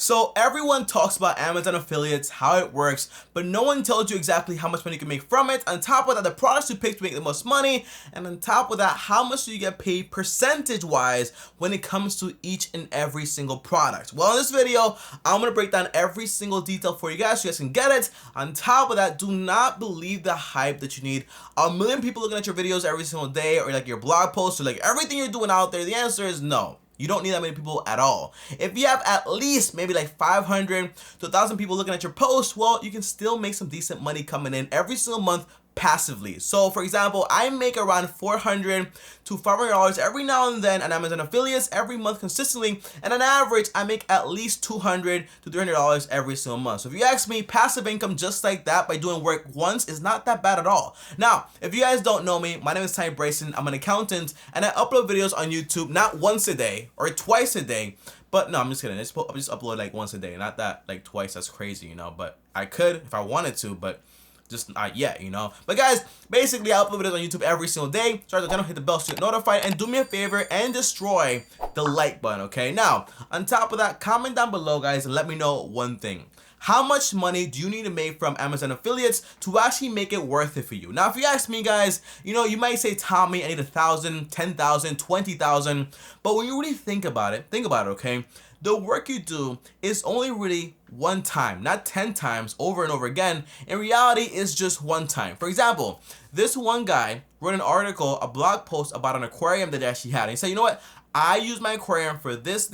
So everyone talks about Amazon affiliates, how it works, but no one tells you exactly how much money you can make from it. On top of that, the products you pick to make the most money, and on top of that, how much do you get paid percentage-wise when it comes to each and every single product. Well, in this video, I'm gonna break down every single detail for you guys so you guys can get it. On top of that, do not believe the hype that you need a million people looking at your videos every single day, or like your blog posts, or like everything you're doing out there. The answer is no. You don't need that many people at all. If you have at least maybe like 500 to 1,000 people looking at your post, well, you can still make some decent money coming in every single month passively. So for example, I make around $400 to $500 every now and then on Amazon affiliates every month consistently, and on average I make at least $200 to $300 every single month. So if you ask me, passive income just like that by doing work once is not that bad at all. Now, if you guys don't know me, my name is TommyBryson. I'm an accountant and I upload videos on YouTube not once a day or twice a day. But no, I'm just kidding. I just upload like once a day, not that like twice. That's crazy, you know, but I could if I wanted to, but just not yet, you know. But guys, basically I upload videos on YouTube every single day. Subscribe to the channel, hit the bell to get notified, and do me a favor and destroy the like button, okay? Now, on top of that, comment down below, guys, and let me know one thing. How much money do you need to make from Amazon affiliates to actually make it worth it for you? Now, if you ask me, guys, you know, you might say, Tommy, I need 1,000, 10,000, 20,000. But when you really think about it, okay? The work you do is only really one time, not 10 times over and over again. In reality, it's just one time. For example, this one guy wrote an article, a blog post about an aquarium that he actually had. And he said, you know what? I use my aquarium for this.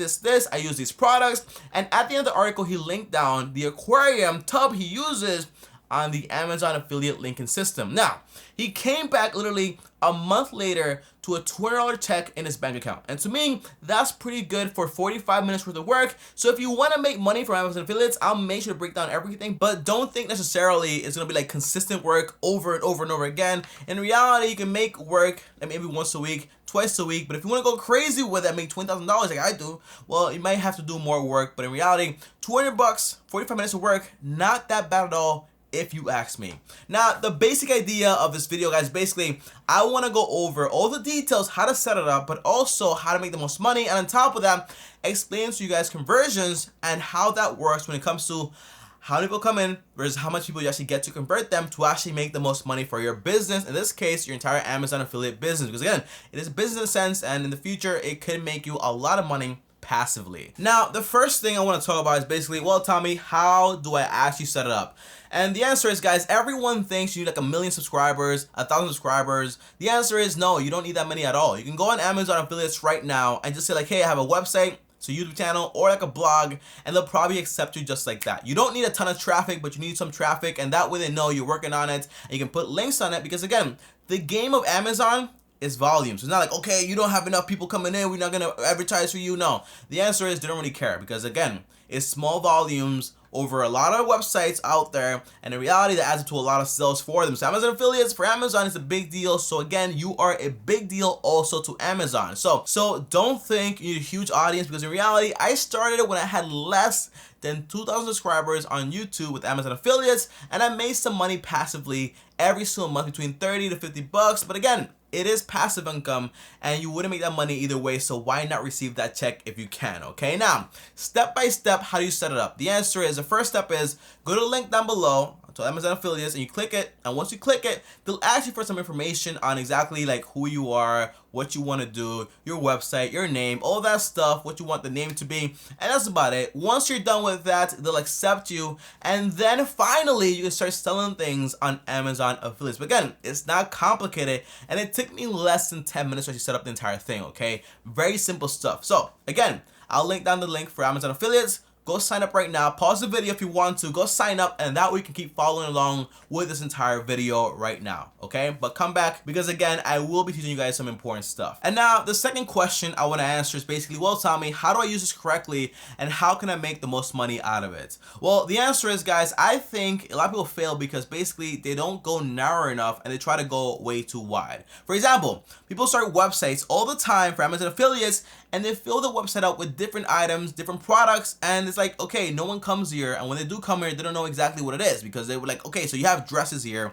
I use these products. And at the end of the article, he linked down the aquarium tub he uses on the Amazon affiliate linking system. Now, he came back literally a month later to a $200 check in his bank account. And to me, that's pretty good for 45 minutes worth of work. So if you want to make money from Amazon affiliates, I'll make sure to break down everything, but don't think necessarily it's going to be like consistent work over and over and over again. In reality, you can make work like maybe once a week, twice a week, but if you want to go crazy with it and make $20,000 like I do, well, you might have to do more work. But in reality, 200 bucks, 45 minutes of work, not that bad at all, if you ask me. Now, the basic idea of this video, guys, basically, I want to go over all the details, how to set it up, but also how to make the most money. And on top of that, explain to you guys conversions and how that works when it comes to how many people come in versus how much people you actually get to convert them to actually make the most money for your business. In this case, your entire Amazon affiliate business. Because again, it is business in a sense, and in the future, it could make you a lot of money passively. Now, the first thing I want to talk about is basically, well, Tommy, how do I actually set it up? And the answer is, guys, everyone thinks you need like 1 million subscribers, 1,000 subscribers. The answer is no, you don't need that many at all. You can go on Amazon affiliates right now and just say like, hey, I have a website, it's a YouTube channel, or like a blog, and they'll probably accept you just like that. You don't need a ton of traffic, but you need some traffic, and that way they know you're working on it, and you can put links on it, because again, the game of Amazon is volume. So it's not like, okay, you don't have enough people coming in, we're not gonna advertise for you. No, the answer is they don't really care, because again, it's small volumes over a lot of websites out there, and in reality that adds up to a lot of sales for them. So Amazon affiliates for Amazon is a big deal. So again, you are a big deal also to Amazon. So don't think you need a huge audience, because in reality, I started when I had less than 2,000 subscribers on YouTube with Amazon affiliates, and I made some money passively every single month between 30 to 50 bucks. But again, it is passive income, and you wouldn't make that money either way, so why not receive that check if you can, okay? Now, step by step, how do you set it up? The answer is, the first step is, go to the link down below to Amazon affiliates, and you click it, and once you click it, they'll ask you for some information on exactly like who you are, what you want to do, your website, your name, all that stuff, what you want the name to be, and that's about it. Once you're done with that, they'll accept you, and then finally you can start selling things on Amazon affiliates. But again, it's not complicated, and it took me less than 10 minutes to actually set up the entire thing, okay? Very simple stuff. So again, I'll link down the link for Amazon affiliates. Go sign up right now. Pause the video if you want to. Go sign up, and that way you can keep following along with this entire video right now, okay? But come back, because again, I will be teaching you guys some important stuff. And now, the second question I want to answer is basically, well, Tommy, how do I use this correctly, and how can I make the most money out of it? Well, the answer is, guys, I think a lot of people fail because basically they don't go narrow enough, and they try to go way too wide. For example, people start websites all the time for Amazon affiliates, and they fill the website out with different items, different products, and it's like, okay, no one comes here, and when they do come here, they don't know exactly what it is, because they were like, okay, so you have dresses here,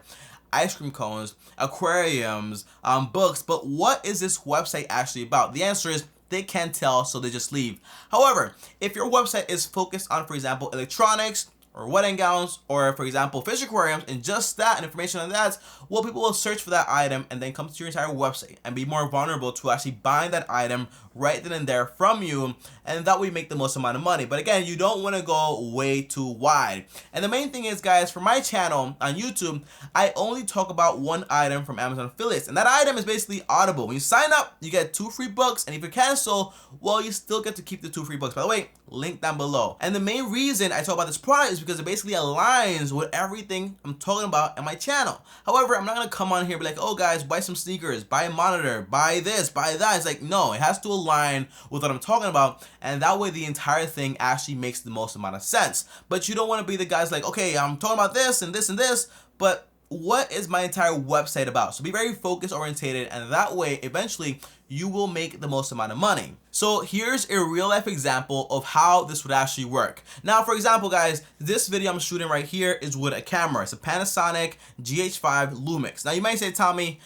ice cream cones, aquariums, books, but what is this website actually about? The answer is they can't tell, so they just leave. However, if your website is focused on, for example, electronics, or wedding gowns, or for example fish aquariums, and just that and information on that, well, people will search for that item and then come to your entire website and be more vulnerable to actually buying that item right then and there from you, and that way make the most amount of money. But again, you don't want to go way too wide. And the main thing is, guys, for my channel on YouTube, I only talk about one item from Amazon affiliates, and that item is basically Audible. When you sign up, you get 2 free books, and if you cancel, well, you still get to keep the 2 free books. By the way, link down below. And the main reason I talk about this product is because it basically aligns with everything I'm talking about on my channel. However, I'm not gonna come on here and be like, oh guys, buy some sneakers, buy a monitor, buy this, buy that. It's like, no, it has to align with what I'm talking about, and that way the entire thing actually makes the most amount of sense. But you don't want to be the guys like, okay, I'm talking about this and this and this, but what is my entire website about? So be very focus orientated, and that way eventually you will make the most amount of money. So here's a real life example of how this would actually work. Now, for example, guys, this video I'm shooting right here is with a camera. It's a Panasonic GH5 Lumix. Now you might say, Tommy,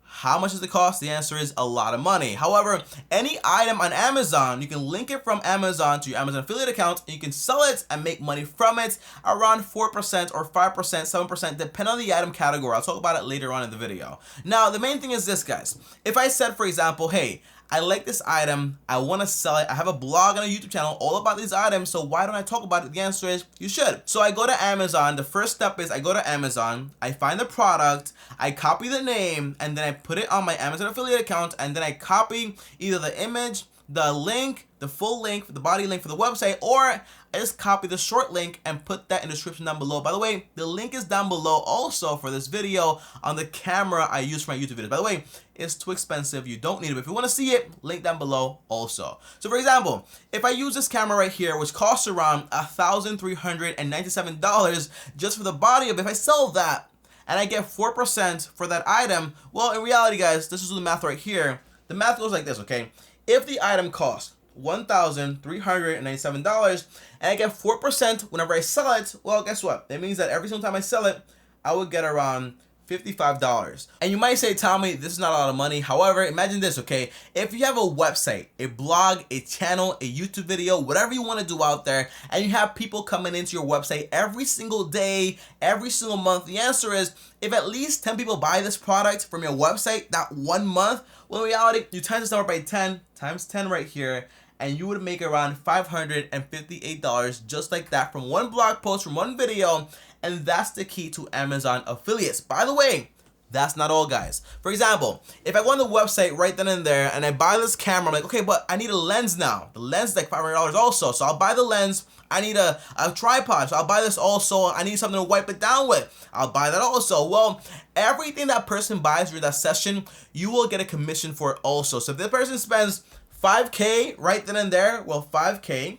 how much does it cost? The answer is a lot of money. However, any item on Amazon, you can link it from Amazon to your Amazon affiliate account, and you can sell it and make money from it around 4% or 5%, 7%, depending on the item category. I'll talk about it later on in the video. Now, the main thing is this, guys. If I said, for example, hey, I like this item, I want to sell it, I have a blog and a YouTube channel all about these items, so why don't I talk about it? The answer is you should. So I go to Amazon. The first step is I go to Amazon, I find the product, I copy the name, and then I put it on my Amazon affiliate account, and then I copy either the image, the link, the full link, the body link for the website, or I just copy the short link and put that in the description down below. By the way, the link is down below also for this video on the camera I use for my YouTube videos. By the way, it's too expensive, you don't need it, but if you want to see it, link down below also. So for example, if I use this camera right here, which costs around $1,397 just for the body of it, if I sell that and I get 4% for that item, well, in reality, guys, this is the math right here. The math goes like this, okay? If the item costs $1,397 and I get 4% whenever I sell it, well, guess what? That means that every single time I sell it, I would get around $55. And you might say, Tommy, this is not a lot of money. However, imagine this, okay? If you have a website, a blog, a channel, a YouTube video, whatever you want to do out there, and you have people coming into your website every single day, every single month, the answer is, if at least 10 people buy this product from your website that 1 month, well, in reality, you times this number by 10 times 10 right here, and you would make around $558 just like that from one blog post, from one video. And that's the key to Amazon affiliates. By the way, that's not all, guys. For example, if I go on the website right then and there and I buy this camera, I'm like, okay, but I need a lens now. The lens is like $500 also. So I'll buy the lens. I need a tripod, so I'll buy this also. I need something to wipe it down with. I'll buy that also. Well, everything that person buys during that session, you will get a commission for it also. So if this person spends $5K right then and there, well, 5K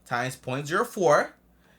times 0.04,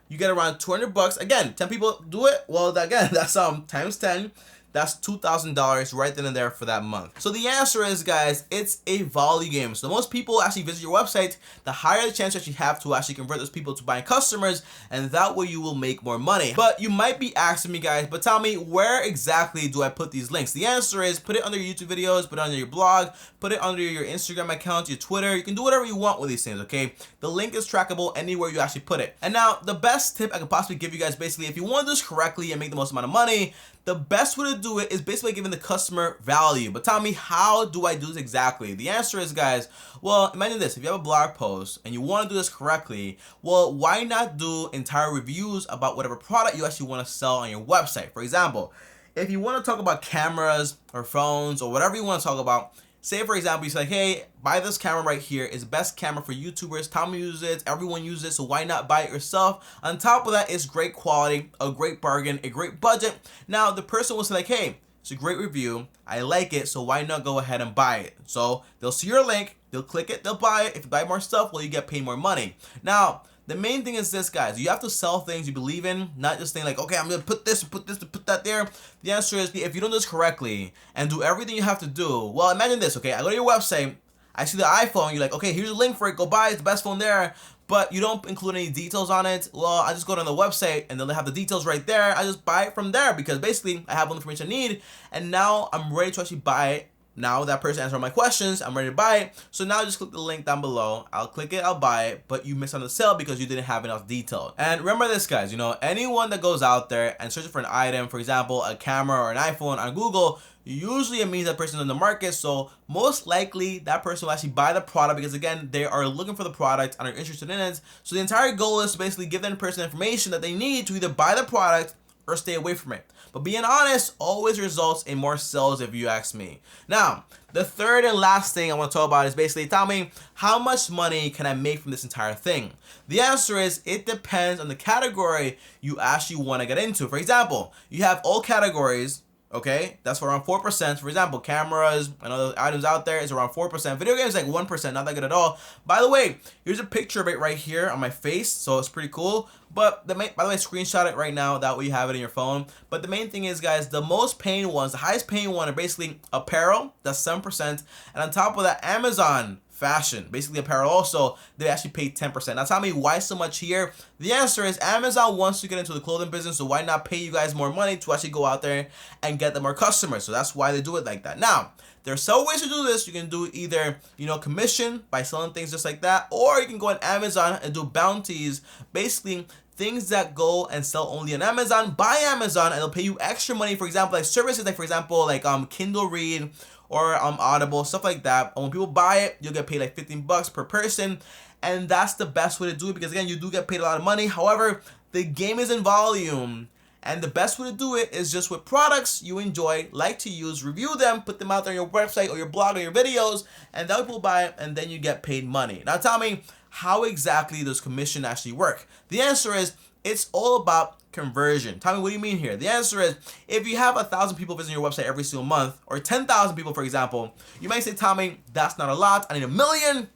you get around $200. Again, 10 people do it. Well, again, that's times 10. That's $2,000 right then and there for that month. So the answer is, guys, it's a volume game. So the most people actually visit your website, the higher the chance that you have to actually convert those people to buying customers, and that way you will make more money. But you might be asking me, guys, but tell me, where exactly do I put these links? The answer is, put it under your YouTube videos, put it under your blog, put it under your Instagram account, your Twitter. You can do whatever you want with these things, okay? The link is trackable anywhere you actually put it. And now, the best tip I could possibly give you guys, basically, if you want to do this correctly and make the most amount of money, the best way to do it is basically giving the customer value. But tell me, how do I do this exactly? The answer is, guys, well, imagine this. If you have a blog post and you want to do this correctly, well, why not do entire reviews about whatever product you actually want to sell on your website? For example, if you want to talk about cameras or phones or whatever you want to talk about, say, for example, you say, hey, buy this camera right here. It's the best camera for YouTubers. Tommy uses it. Everyone uses it. So why not buy it yourself? On top of that, it's great quality, a great bargain, a great budget. Now, the person will say like, hey, it's a great review. I like it. So why not go ahead and buy it? So they'll see your link. They'll click it. They'll buy it. If you buy more stuff, well, you get paid more money. Now, the main thing is this, guys. You have to sell things you believe in, not just think like, okay, I'm going to put this, put that there. The answer is, if you don't do this correctly and do everything you have to do, well, imagine this, okay? I go to your website, I see the iPhone, you're like, okay, here's a link for it, go buy it, it's the best phone there, but you don't include any details on it. Well, I just go to the website and they'll have the details right there. I just buy it from there because basically I have all the information I need, and now I'm ready to actually buy it now that person answered all my questions, I'm ready to buy it. So now just click the link down below. I'll click it, I'll buy it, but you missed on the sale because you didn't have enough detail. And remember this, guys, you know, anyone that goes out there and searches for an item, for example, a camera or an iPhone on Google, usually it means that person's in the market. So most likely that person will actually buy the product because, again, they are looking for the product and are interested in it. So the entire goal is to basically give that person information that they need to either buy the product or stay away from it. But being honest always results in more sales if you ask me. Now, the third and last thing I want to talk about is basically, tell me, how much money can I make from this entire thing? The answer is, it depends on the category you actually want to get into. For example, you have all categories, okay, that's for around 4%. For example, cameras and other items out there is around 4%. Video games like 1%, not that good at all. By the way, here's a picture of it right here on my face, so it's pretty cool. But by the way, screenshot it right now, that way you have it in your phone. But the main thing is, guys, the most paying ones, the highest paying one are basically apparel, that's 7%. And on top of that, Amazon fashion, basically apparel also, they actually pay 10%. Now tell me, why so much here? The answer is Amazon wants to get into the clothing business, so why not pay you guys more money to actually go out there and get them more customers? So that's why they do it like that. Now, there are several ways to do this. You can do either, you know, commission by selling things just like that, or you can go on Amazon and do bounties, basically things that go and sell only on Amazon by Amazon, and they'll pay you extra money. For example, like services, like for example, like Kindle Read or Audible, stuff like that. And when people buy it, you'll get paid like 15 bucks per person, and that's the best way to do it because, again, you do get paid a lot of money. However, the game is in volume, and the best way to do it is just with products you enjoy, like to use, review them, put them out there on your website or your blog or your videos, and then people buy it, and then you get paid money. Now tell me, how exactly does commission actually work? The answer is, it's all about conversion. Tell me, what do you mean here? The answer is, if you have 1,000 people visiting your website every single month, or 10,000 people, for example, you might say, Tommy, that's not a lot, I need 1 million.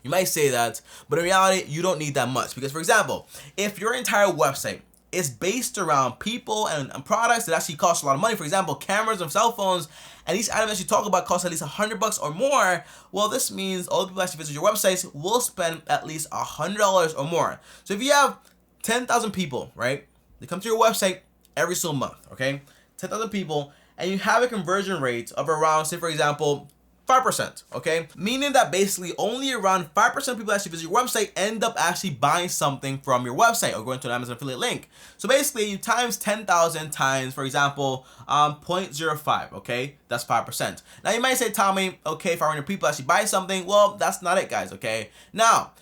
You might say that, but in reality, you don't need that much. Because, for example, if your entire website is based around people and products that actually cost a lot of money, for example, cameras and cell phones, and these items that you talk about cost at least $100 or more, well, this means all the people that actually visit your websites will spend at least $100 or more. So if you have 10,000 people, right, they come to your website every single month, okay, 10,000 people, and you have a conversion rate of around, say for example, 5%, okay? Meaning that basically only around 5% of people actually visit your website end up actually buying something from your website or going to an Amazon affiliate link. So basically you times 10,000 times, for example, 0.05, okay? That's 5%. Now you might say, Tommy, okay, 500 people actually buy something. Well, that's not it, guys, okay? Now,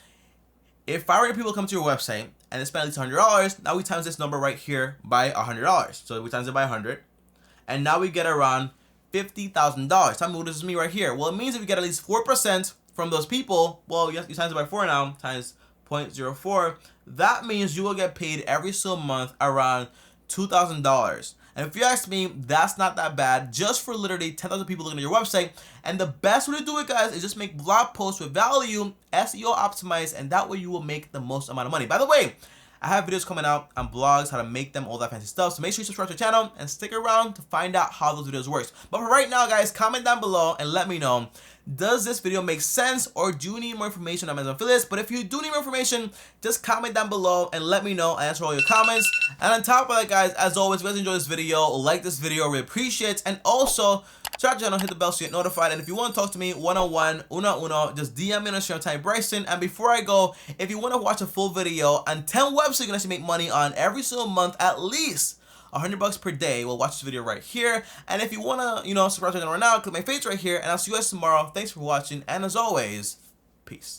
if 500 people come to your website and they spend at least $100, now we times this number right here by $100. So we times it by 100, and now we get around $50,000. Tell me, what does this mean right here? Well, it means if you get at least 4% from those people, well, you times it by 4 now, times 0.04, that means you will get paid every single month around $2,000. And if you ask me, that's not that bad, just for literally 10,000 people looking at your website. And the best way to do it, guys, is just make blog posts with value, SEO optimized, and that way you will make the most amount of money. By the way, I have videos coming out on blogs, how to make them, all that fancy stuff. So make sure you subscribe to the channel and stick around to find out how those videos work. But for right now, guys, comment down below and let me know, does this video make sense, or do you need more information on Amazon affiliates? But if you do need more information, just comment down below and let me know. I answer all your comments. And on top of that, guys, as always, if you guys enjoy this video, like this video, I really appreciate it. And also, subscribe to the channel, hit the bell so you get notified. And if you want to talk to me one-on-one, uno, just DM me on Instagram, TommyBryson. And before I go, if you want to watch a full video on 10 websites you can actually make money on every single month, at least $100 per day, well, watch this video right here. And if you want to, subscribe to the channel right now, click my face right here, and I'll see you guys tomorrow. Thanks for watching, and as always, peace.